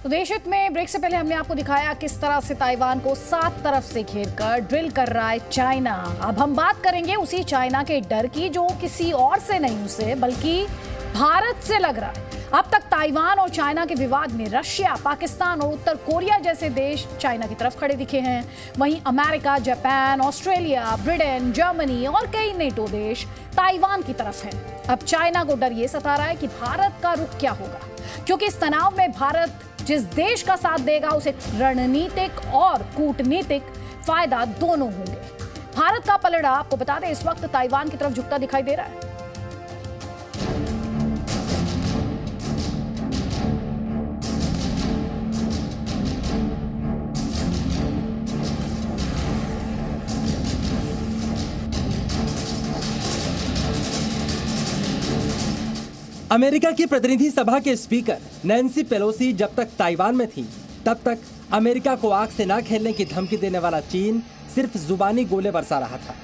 तो देश हित में ब्रेक से पहले हमने आपको दिखाया किस तरह से ताइवान को 7 तरफ से घेरकर ड्रिल कर रहा है चाइना। अब हम बात करेंगे उसी चाइना के डर की जो किसी और से नहीं उसे बल्कि भारत से लग रहा है। अब तक ताइवान और चाइना के विवाद में रशिया, पाकिस्तान और उत्तर कोरिया जैसे देश चाइना की तरफ खड़े दिखे हैं। वहीं America, Japan, Australia, Britain, Germany और कई नेटो देश ताइवान की तरफ हैं। अब चाइना को डर ये सता रहा है कि भारत का रुख क्या होगा, क्योंकि इस तनाव में भारत जिस देश का साथ देगा उसे रणनीतिक और कूटनीतिक फायदा दोनों होंगे। भारत का पलड़ा आपको बता दें इस वक्त ताइवान की तरफ झुकता दिखाई दे रहा है। अमेरिका की प्रतिनिधि सभा के स्पीकर नैन्सी पेलोसी जब तक ताइवान में थी तब तक अमेरिका को आग से ना खेलने की धमकी देने वाला चीन सिर्फ जुबानी गोले बरसा रहा था।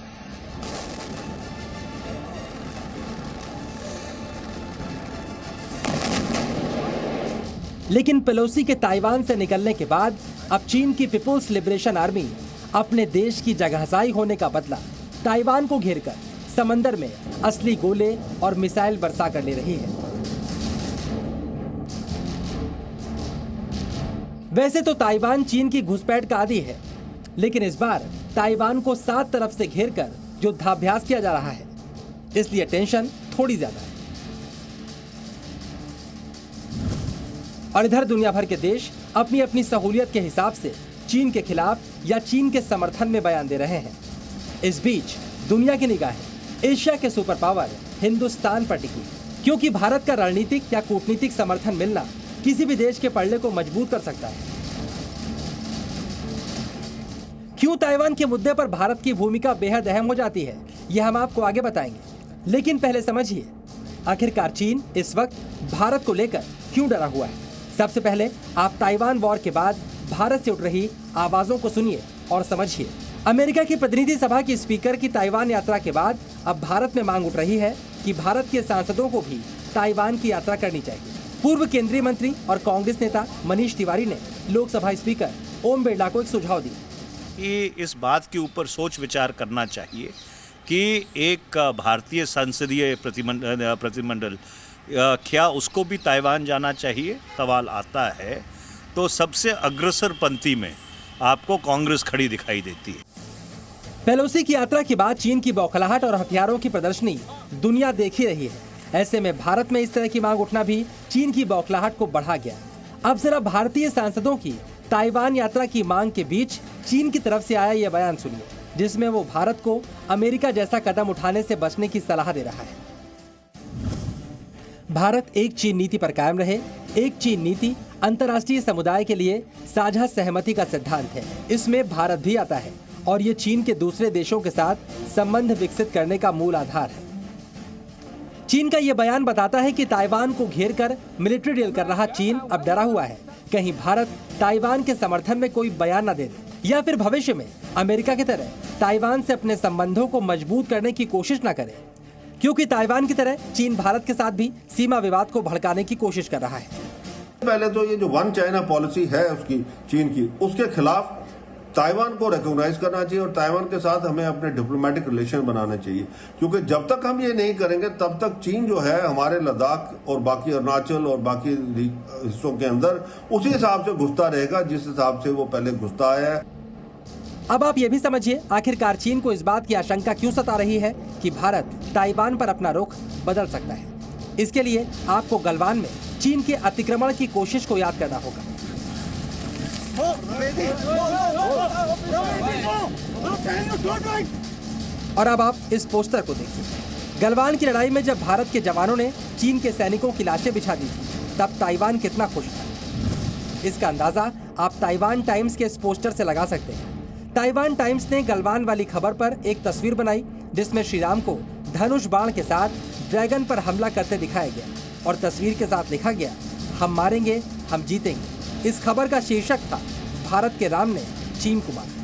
लेकिन पेलोसी के ताइवान से निकलने के बाद अब चीन की पीपुल्स लिबरेशन आर्मी अपने देश की जगहसाई होने का बदला ताइवान को घेरकर समंदर में असली गोले और मिसाइल बरसा कर ले रही है। वैसे तो ताइवान चीन की घुसपैठ का आदी है, लेकिन इस बार ताइवान को 7 तरफ से घेरकर युद्धाभ्यास किया जा रहा है, इसलिए टेंशन थोड़ी ज्यादा है। और इधर दुनिया भर के देश अपनी अपनी सहूलियत के हिसाब से चीन के खिलाफ या चीन के समर्थन में बयान दे रहे हैं। इस बीच दुनिया की निगाहें एशिया के सुपर पावर हिंदुस्तान पर टिकी, क्योंकि भारत का रणनीतिक या कूटनीतिक समर्थन मिलना किसी भी देश के पलड़े को मजबूत कर सकता है। क्यों ताइवान के मुद्दे पर भारत की भूमिका बेहद अहम हो जाती है, यह हम आपको आगे बताएंगे। लेकिन पहले समझिए आखिरकार चीन इस वक्त भारत को लेकर क्यों डरा हुआ है। सबसे पहले आप ताइवान वॉर के बाद भारत से उठ रही आवाजों को सुनिए और समझिए। अमेरिका की प्रतिनिधि सभा की स्पीकर की ताइवान यात्रा के बाद अब भारत में मांग उठ रही है कि भारत के सांसदों को भी ताइवान की यात्रा करनी चाहिए। पूर्व केंद्रीय मंत्री और कांग्रेस नेता मनीष तिवारी ने लोकसभा स्पीकर ओम बिरला को एक सुझाव दिया कि इस बात के ऊपर सोच विचार करना चाहिए कि एक भारतीय संसदीय प्रतिनिधिमंडल क्या उसको भी ताइवान जाना चाहिए। सवाल आता है तो सबसे अग्रसर पंक्ति में आपको कांग्रेस खड़ी दिखाई देती है। पेलोसी की यात्रा के बाद चीन की बौखलाहट और हथियारों की प्रदर्शनी दुनिया देख ही रही है। ऐसे में भारत में इस तरह की मांग उठना भी चीन की बौखलाहट को बढ़ा गया। अब जरा भारतीय सांसदों की ताइवान यात्रा की मांग के बीच चीन की तरफ से आया यह बयान सुनिए, जिसमें वो भारत को अमेरिका जैसा कदम उठाने से बचने की सलाह दे रहा है। भारत एक चीन नीति पर कायम रहे। एक चीन नीति अंतर्राष्ट्रीय समुदाय के लिए साझा सहमति का सिद्धांत है। इसमें भारत भी आता है और ये चीन के दूसरे देशों के साथ संबंध विकसित करने का मूल आधार है। चीन का ये बयान बताता है कि ताइवान को घेरकर मिलिट्री डील कर रहा चीन अब डरा हुआ है, कहीं भारत ताइवान के समर्थन में कोई बयान न दे दे या फिर भविष्य में अमेरिका की तरह ताइवान से अपने संबंधों को मजबूत करने की कोशिश न करे, क्योंकि ताइवान की तरह चीन भारत के साथ भी सीमा विवाद को भड़काने की कोशिश कर रहा है। पहले तो ये जो वन चाइना पॉलिसी है उसकी चीन की, उसके खिलाफ ताइवान को रिकॉग्नाइज करना चाहिए और ताइवान के साथ हमें अपने डिप्लोमेटिक रिलेशन बनाने चाहिए, क्योंकि जब तक हम ये नहीं करेंगे तब तक चीन जो है हमारे लद्दाख और बाकी अरुणाचल और बाकी हिस्सों के अंदर उसी हिसाब से घुसता रहेगा जिस हिसाब से वो पहले घुसता है। अब आप ये भी समझिए आखिरकार चीन को इस बात की आशंका क्यों सता रही है कि भारत ताइवान पर अपना रुख बदल सकता है। इसके लिए आपको गलवान में चीन के अतिक्रमण की कोशिश को याद करना होगा। और अब आप इस पोस्टर को देखिए। गलवान की लड़ाई में जब भारत के जवानों ने चीन के सैनिकों की लाशें बिछा दी तब ताइवान कितना खुश था। इसका अंदाजा आप ताइवान टाइम्स के इस पोस्टर से लगा सकते हैं। ताइवान टाइम्स ने गलवान वाली खबर पर एक तस्वीर बनाई जिसमें श्री राम को धनुष बाण के साथ ड्रैगन पर हमला करते दिखाया गया और तस्वीर के साथ लिखा गया, हम मारेंगे हम जीतेंगे। इस खबर का शीर्षक था, भारत के राम ने चीन को मारा।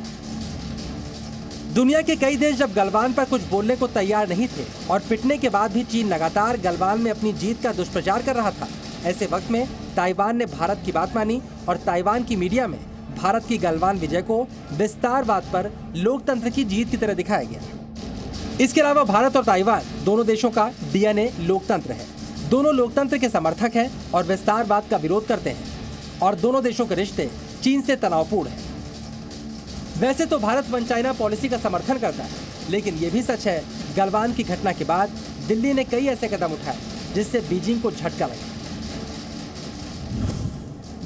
दुनिया के कई देश जब गलवान पर कुछ बोलने को तैयार नहीं थे और पिटने के बाद भी चीन लगातार गलवान में अपनी जीत का दुष्प्रचार कर रहा था, ऐसे वक्त में ताइवान ने भारत की बात मानी और ताइवान की मीडिया में भारत की गलवान विजय को विस्तारवाद पर लोकतंत्र की जीत की तरह दिखाया गया। इसके अलावा भारत और ताइवान दोनों देशों का डीएनए लोकतंत्र है। दोनों लोकतंत्र के समर्थक हैं और विस्तारवाद का विरोध करते हैं, और दोनों देशों के रिश्ते चीन से तनावपूर्ण हैं। वैसे तो भारत वन चाइना पॉलिसी का समर्थन करता है, लेकिन यह भी सच है गलवान की घटना के बाद दिल्ली ने कई ऐसे कदम उठाए जिससे बीजिंग को झटका लगा।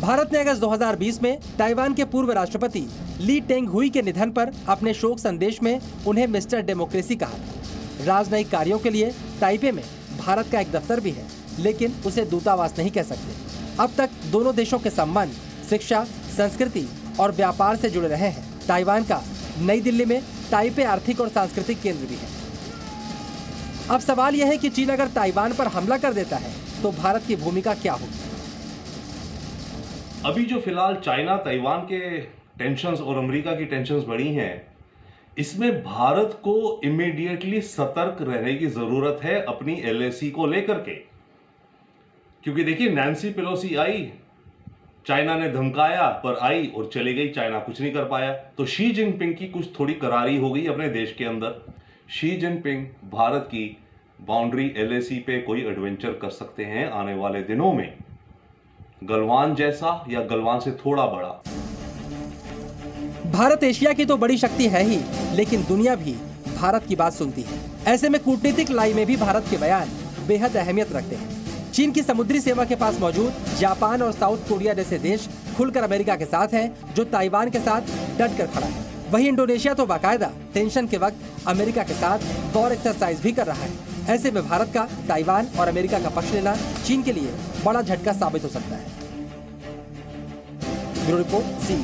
भारत ने अगस्त 2020 में ताइवान के पूर्व राष्ट्रपति ली टेंग हुई के निधन पर अपने शोक संदेश में उन्हें मिस्टर डेमोक्रेसी कहा था। राजनयिक कार्यों के लिए ताइपे में भारत का एक दफ्तर भी है, लेकिन उसे दूतावास नहीं कह सकते। अब तक दोनों देशों के संबंध शिक्षा, संस्कृति और व्यापार से जुड़े रहे हैं। ताइवान का नई दिल्ली में ताइपे आर्थिक और सांस्कृतिक केंद्र भी है। अब सवाल यह है कि चीन अगर ताइवान पर हमला कर देता है तो भारत की भूमिका क्या होगी? अभी जो फिलहाल चाइना ताइवान के टेंशंस और अमेरिका की टेंशंस बढ़ी हैं, इसमें भारत को इमीडिएटली सतर्क रहने की जरूरत है अपनी एलएसी को लेकर के। क्योंकि देखिए, नैन्सी पेलोसी आई, चाइना ने धमकाया पर आई और चली गई, चाइना कुछ नहीं कर पाया। तो शी जिनपिंग की कुछ थोड़ी करारी हो गई अपने देश के अंदर। शी जिनपिंग भारत की बाउंड्री एलएसी पे कोई एडवेंचर कर सकते हैं आने वाले दिनों में, गलवान जैसा या गलवान से थोड़ा बड़ा। भारत एशिया की तो बड़ी शक्ति है ही, लेकिन दुनिया भी भारत की बात सुनती है। ऐसे में कूटनीतिक लड़ाई में भी भारत के बयान बेहद अहमियत रखते हैं। चीन की समुद्री सीमा के पास मौजूद जापान और साउथ कोरिया जैसे देश खुलकर अमेरिका के साथ हैं, जो ताइवान के साथ डट कर खड़ा है। वहीं इंडोनेशिया तो बाकायदा टेंशन के वक्त अमेरिका के साथ वॉर एक्सरसाइज भी कर रहा है। ऐसे में भारत का ताइवान और अमेरिका का पक्ष लेना चीन के लिए बड़ा झटका साबित हो सकता है। ब्यूरो रिपोर्ट, सी।